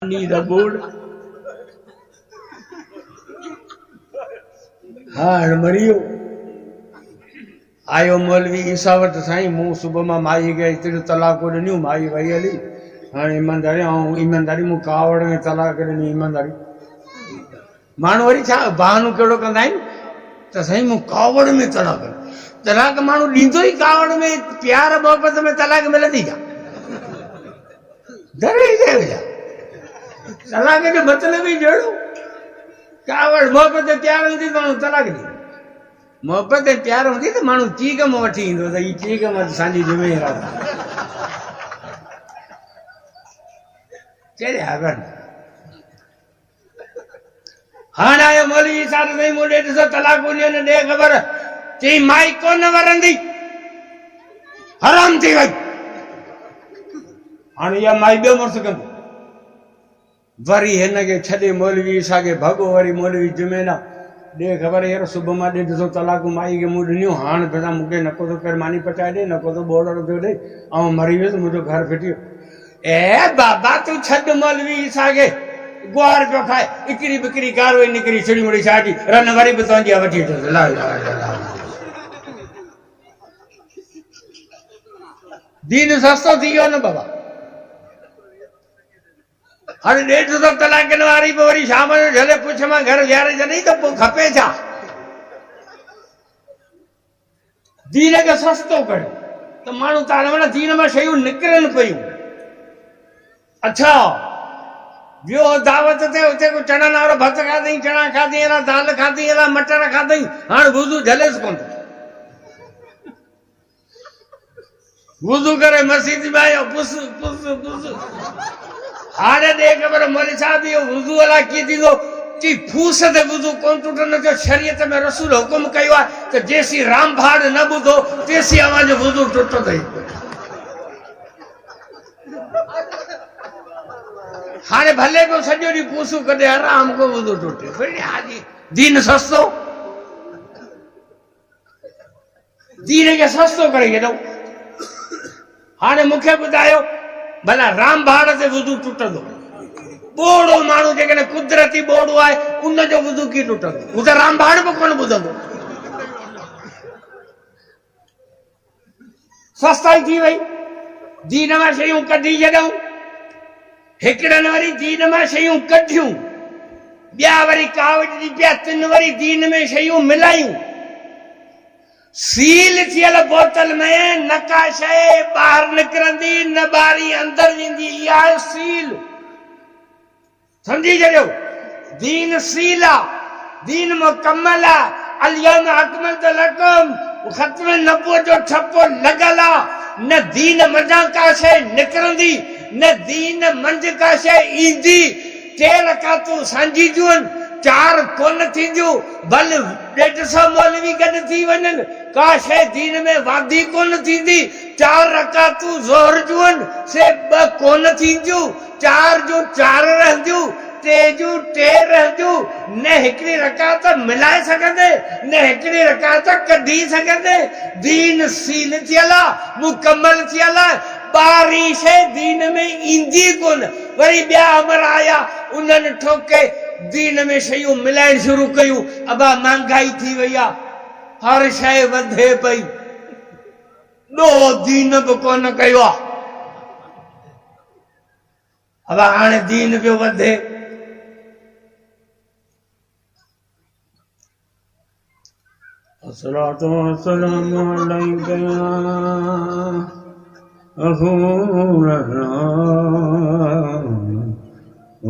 need a board. हाँ मरियो आयो मौलवी ईसावत साईं मु सुबह में माई गए इतने तलाक ॾिनियूं माई वही हली हाँ ईमानदारी ईमानदारी मु कावड़ में तलाक ॾिनी ईमानदारी माण्हू वरी छा बहानो कहिड़ो कंदा आहिनि त साईं मु कावड़ में तलाक माण्हू ॾींदो ई कावड़ में प्यार मोहब्बत में तलाक मिलंदी छा दरे दे तलाक जो मतलब ही जहिड़ो कावड़ मोहब्बत प्यार हूंदी त माण्हू तलाक ॾींदो मोहब्बत प्यार हूंदी त माण्हू चीक में वठी ईंदो त हीअ चीक में असांजी ज़िमेदार चढ़िया हाणे आयो मौलवी साहिब साईं मूं ॾे ॾिसो तलाक ॾियनि ॾे ख़बर चई माई कोन वरंदी हराम थी वई हाणे इहा माई ॿियो मुड़ुसु कंदी वरी हिनखे छॾे मौलवी साॻे भॻो वरी मौलवी जुमेना ॾे ख़बर यार सुबुह मां ॾे ॾिसो तलाक माई खे मूं ॾिनियूं हाणे पैसा मूंखे नको थो कर मानी पचाए ॾे नको थो बोड़ो थो ॾे ऐं मरी वियुसि मुंहिंजो घर फिटी वियो ए बाबा तूं छॾ मौलवी साॻे गुआर पियो खाए हिकिड़ी बिकिड़ी कार निकिरी छिड़ी मुड़ी छाटी रन वरी बि तुंहिंजी वठी दीन सस्तो थी वियो न बाबा हाणे ॾेढ सौ तलाकनि वारी पोइ वरी शाम जो झले पुछ मां घर विहारे छॾी त पोइ खपे छा दीन खे सस्तो कयो त माण्हू तव्हां माना दीन मां शयूं निकिरनि पयूं अच्छा वियो दावत ते उते को चणनि वारो भत खाधई चणा खाधई अहिड़ा दाल खाधई अहिड़ा मटर खाधई हाणे वुज़ू झलेसि कोन वुज़ू करे मस्जिद में आयो पुस पुस पुस हाणे ॾे ख़बर मौलवी साहिब इहो वुज़ू अलाए कीअं थींदो चई फूस ते वुज़ू कोन टुटंदो शरीयत में रसूल हुकुम कयो आहे त जेसी राम भाड़ न ॿुधो तेसी अवांजो वुज़ू टुटंदई हाणे भले को सॼो ॾींहुं पूसूं कॾहिं आराम को वुज़ू टुटे दीन सस्तो दीन खे सस्तो करे छॾूं हाणे मूंखे ॿुधायो भला राम भाड़ से वुज़ू टुटंदो बोड़ो माण्हू जेकॾहिं कुदरती बोड़ो आहे उनजो वुज़ू कीअं टुटंदो हू त राम भाड़ बि कोन ॿुधंदो सस्ताई थी वई दीन मां शयूं कढी छॾूं हिकिड़नि वरी दीन मां शयूं कढियूं ॿिया वरी कावड़ पिया तिन वरी दीन में शयूं मिलायूं सील थियल बोतल में नका शइ ॿाहिरि निकिरंदी न ॿारी अंदरि वेंदी इहा आहे सील सम्झी छॾियो दीन सील आहे दीन मुकमल आहे अल्यौम अकमलतु लकुम ख़त्म नबुवत जो ठपो लॻल आहे न दीन मंझां का शइ निकिरंदी न दीन मंझि का शइ ईंदी 3 रकातूं सांझियूं आहिनि 4 कोन थींदियूं भल 150 मौलवी गॾु थी वञनि का शइ दीन में वाधी कोन थींदी 4 रकातूं ज़ोहर जूं आहिनि से 2 कोन थींदियूं 4 जूं 4 रहंदियूं 3 जूं 3 रहंदियूं न हिकिड़ी रकात मिलाए सघंदे न हिकिड़ी रकात कढी सघंदे दीन सील थियल आहे मुकमल थियल आहे ॿारी शइ दीन में ईंदी कोन वरी ॿिया अमर आया उन्हनि ठोके दीन में शयूं मिलाइण शुरू कयूं अबा महांगाई थी वई आहे हर शइ वधे पई ॾो दीन बि कोन कयो आहे अबा हाणे दीन पियो वधे अस्सलातु वस्सलामु अलैका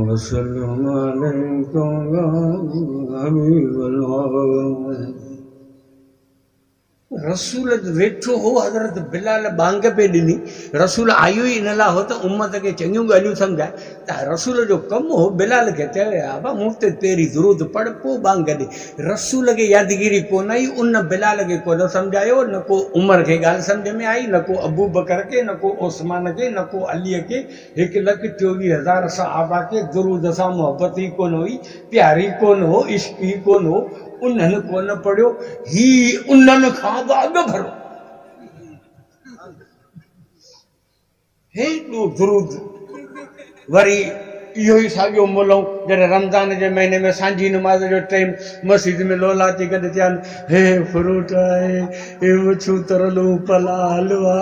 वसल्लम अलैकुम या हबीबल्लाह रसूल वेठो हो हज़रत बिलाल बांग पे ॾिनी रसूल आयो ई इन लाइ हो त उम्मत खे चङियूं ॻाल्हियूं सम्झाए त रसूल जो कमु हो बिलाल खे चयो बाबा मूं ते पहिरीं दुरूद पढ़ पोइ बांग ॾे रसूल खे यादगिरी कोन आई उन बिलाल खे कोन सम्झायो न को उमर खे ॻाल्हि सम्झ में आई न को अबू बकर खे न को उस्मान खे न को अलीअ खे 1,24,000 सहाबा खे दुरूद सां मोहबत ई कोन हुई प्यारी कोन हो इश्क ई कोन हो उन्हनि कोन पढ़ियो ही उन्हनि खां अॻु भरो हेॾो दुरूद वरी इहो ही साॻियो मुलऊं जॾहिं रमज़ान जे महीने में सांझी नमाज़ जो टाइम मस्जिद में लोलाती गॾु थियनि, हे फ्रूट आहे, हे मुछूं तरलूं पला हलवा,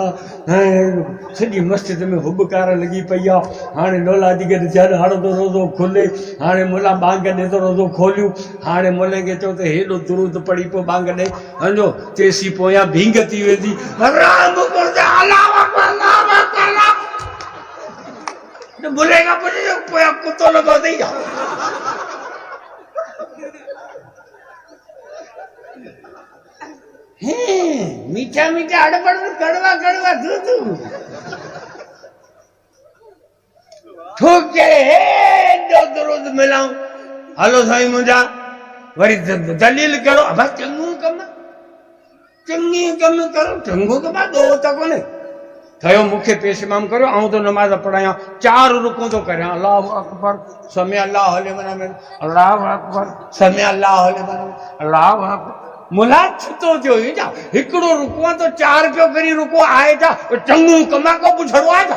ऐं सॼी मस्जिद में हुबकार लॻी पई आहे। हाणे लोलाती गॾु थियनि, हाणे तो रोज़ो खुले, हाणे मुला बांग ॾे थो रोज़ो खोलियूं, हाणे मुले खे चओ त हेॾो दुरूद पढ़ी पोइ बांग ॾे, हंजो तेसी पोयां भींग थी वेंदी, बुलेगा पोयां कुतो लॻो अथई। मीठा मीठा अड़बड़ कड़वा कड़वा दूध ठोक के हेॾो दुरूद मिलाऊं। हलो साईं मुंहिंजा वरी दलील करो, बसि चङो कमु, चङी कमु करो, चङो कमु आहे, ॾोह त कोन्हे। थयो मूंखे पेश इमाम करियो, ऐं तो नमाज़ पढ़ायां, 4 रुकूं तो करियां, अल्लाहु अकबर समी अल्लाहु लिमन, अल्लाहु अकबर समी अल्लाहु लिमन, अल्लाहु अकबर। मुला छुतो थियो ई जा, हिकिड़ो रुकू आहे तो 4 पियो करी रुको आहे छा, चङो कमा को पुछड़ो आहे छा?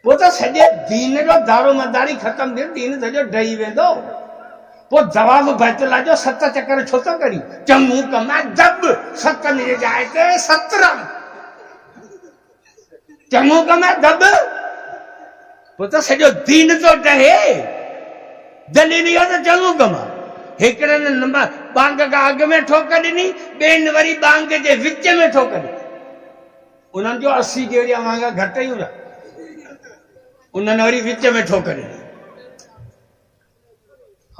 पोइ त सॼे दीन जो दारो मदारी ख़तम थियो, दीन सॼो ढही वेंदो। पोइ जवाब बैतुल्ला जो 7 चक्कर छो तो करी, चङो कम आहे दब, 7 जी जाइ ते 17, चङो कम आहे दब। पोइ त सॼो दीन तो ढहे, दलील इहो त चङो कम आहे। हिकिड़नि बांग खां अॻु में ठोक ॾिनी, ॿियनि वरी बांग जे विच में ठोक ॾिनी, उन्हनि जो 80 गेड़िया वांगा घटि ई हुआ, उन्हनि वरी विच में ठोक ॾिनी।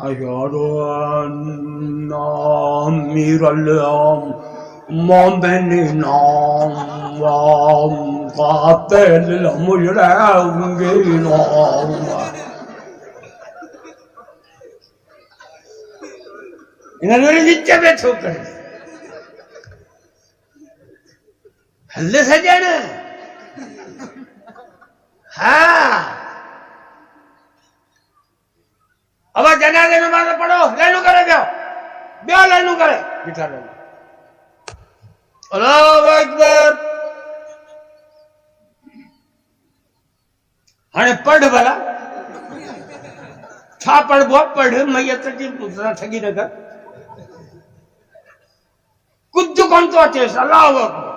अशहदु अन्ना अमीरुल मोमिनीन व कातिल मुजरिमीन। इन्हनि वरी विच में ठोक ॾिनी। हल सजण, हाँ अब जनाज़े नमाज़ पढ़ो, लाइनूं करे ॿियो लाइनूं करे बीठा रहो। अल्लाहु अकबर। हाणे पढ़ भला, छा पढ़बो आहे? पढ़, मैयत जी ठगी न कर, कुझु कोन थो अचेसि। अल्लाहु अकबर।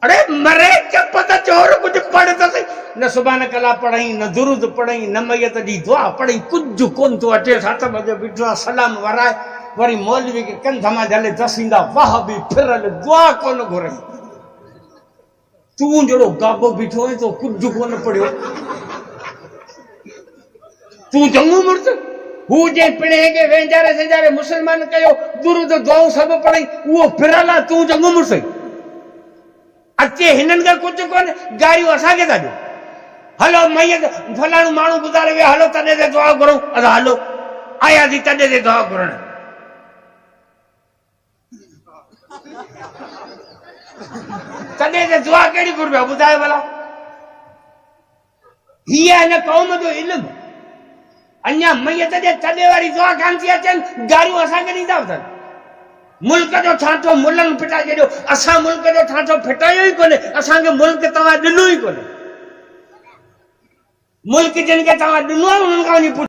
अरे मरे चप त चोर, कुछ पढ़ तो सही, न सुभान कला पढ़ाई, न दुरूद पढ़ाई, न मैयत जी दुआ पढ़ाई, कुछ कोन तो अचे। हथ में बिठो सलाम वराए, वरी मौलवी के कंध मां झले दसींदा, वाह बि फिरल, दुआ कोन घुरई। तू जड़ो गाबो बिठो है तो कुछ कोन पढ़ियो, तू चङो मुर्स। हू जे पिणे के वेंजारे सेजारे मुसलमान कयो, दुरूद दुआऊं सब पढ़ाई, वो फिरल आहे, तू चङो मुर्स। अचे हिननि खां कुझु कोन्हे, गारियूं असांखे था ॾियो। हलो मैयत फलाणो माण्हू गुज़ारे वियो, हलो तॾहिं ते दुआ घुरूं, असां हलो आयासीं तॾहिं ते दुआ घुरण। तॾहिं ते दुआ कहिड़ी घुरबी आहे ॿुधायो भला? हीअ हिन क़ौम जो इल्मु। अञा मैयत जे तॾहिं वारी दुआ कान थी अचनि, गारियूं असांखे ॾींदा अथनि। मुल्क जो ठाठो मुलनि फिटा जॾो, असां मुल्क जो ठाठो फिटायो ई कोन्हे, असांखे मुल्क तव्हां ॾिनो ई कोन्हे। मुल्क जिन खे तव्हां ॾिनो आहे उन्हनि खां वञी